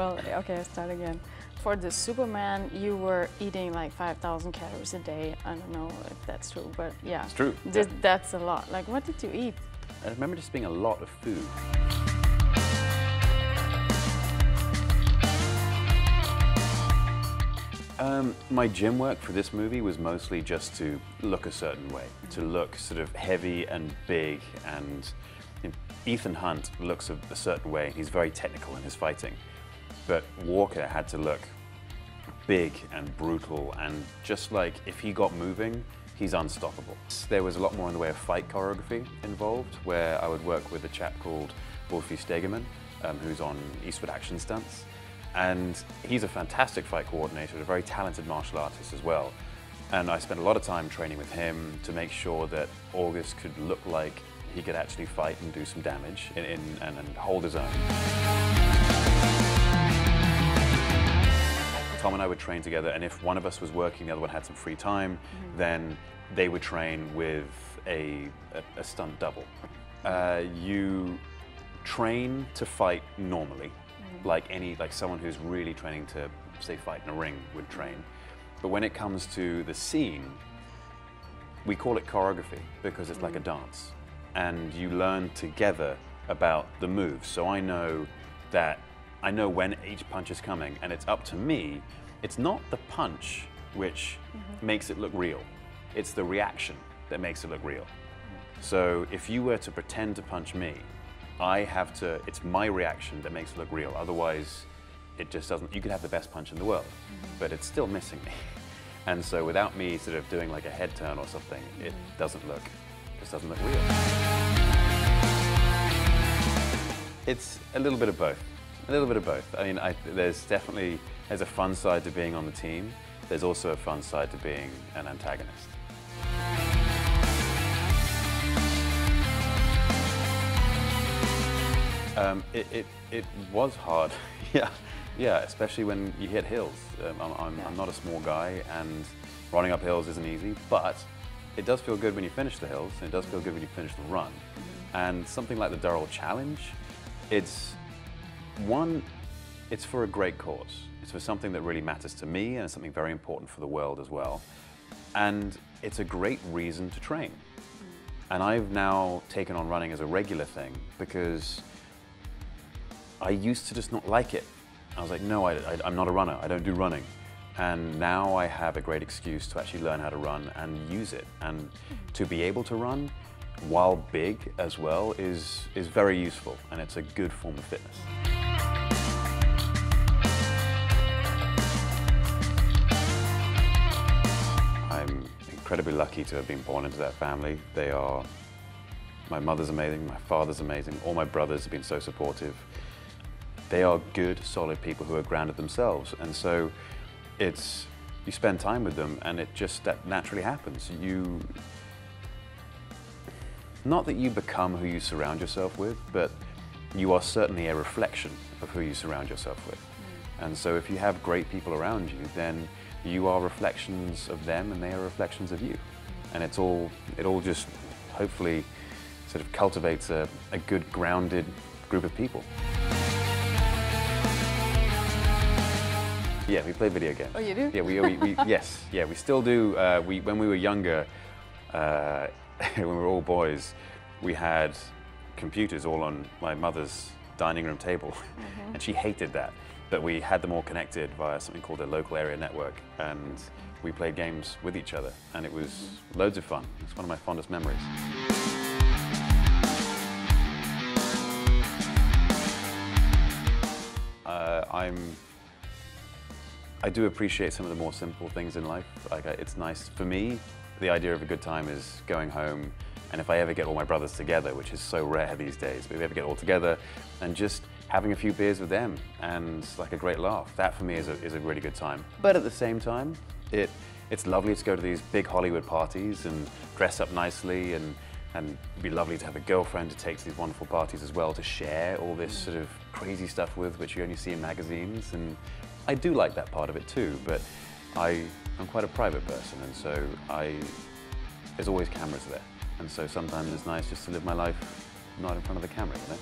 Well, okay, I'll start again. For the Superman, you were eating like 5,000 calories a day. I don't know if that's true, but yeah. It's true. That's a lot. Like, what did you eat? I remember just being a lot of food. My gym work for this movie was mostly just to look a certain way, to look sort of heavy and big, and Ethan Hunt looks a certain way. He's very technical in his fighting, but Walker had to look big and brutal, and just like if he got moving, he's unstoppable. There was a lot more in the way of fight choreography involved, where I would work with a chap called Wolfie Stegeman, who's on Eastwood Action Stunts. And he's a fantastic fight coordinator, a very talented martial artist as well. And I spent a lot of time training with him to make sure that August could look like he could actually fight and do some damage and hold his own. Tom and I would train together, and if one of us was working, the other one had some free time, then they would train with a stunt double. You train to fight normally, like someone who's really training to, say, fight in a ring would train. But when it comes to the scene, we call it choreography because it's like a dance. And you learn together about the moves. So I know when each punch is coming, and it's up to me. It's not the punch which makes it look real. It's the reaction that makes it look real. So if you were to pretend to punch me, it's my reaction that makes it look real. Otherwise, it just doesn't. You could have the best punch in the world, but it's still missing me. And so without me sort of doing like a head turn or something, it just doesn't look real. It's a little bit of both. A little bit of both. I mean, there's a fun side to being on the team. There's also a fun side to being an antagonist. It was hard, yeah, especially when you hit hills. I'm not a small guy, and running up hills isn't easy, but it does feel good when you finish the hills, and it does feel good when you finish the run. And something like the Durrell Challenge, it's for a great cause. It's for something that really matters to me, and it's something very important for the world as well. And it's a great reason to train. And I've now taken on running as a regular thing because I used to just not like it. I was like, no, I'm not a runner, I don't do running. And now I have a great excuse to actually learn how to run and use it. And to be able to run while big as well is very useful, and it's a good form of fitness. I'm incredibly lucky to have been born into that family. My mother's amazing, my father's amazing, all my brothers have been so supportive. They are good, solid people who are grounded themselves, and so you spend time with them, and that naturally happens. Not that you become who you surround yourself with, but you are certainly a reflection of who you surround yourself with. And so if you have great people around you, then you are reflections of them, and they are reflections of you. And it all just hopefully sort of cultivates a good, grounded group of people. Yeah, we play video games. Oh, you do? Yeah, yes, yeah, we still do. When we were younger, when we were all boys, we had computers all on my mother's dining room table, and she hated that. But we had them all connected via something called a local area network, and we played games with each other, and it was loads of fun. It's one of my fondest memories. I do appreciate some of the more simple things in life. It's nice for me. The idea of a good time is going home, and if I ever get all my brothers together, which is so rare these days, but if we ever get all together and just having a few beers with them and like a great laugh, that for me is a really good time. But at the same time, it's lovely to go to these big Hollywood parties and dress up nicely, and it'd be lovely to have a girlfriend to take to these wonderful parties as well, to share all this sort of crazy stuff with, which you only see in magazines. And I do like that part of it too, but I'm quite a private person, and so there's always cameras there. And so sometimes it's nice just to live my life not in front of the camera, you know?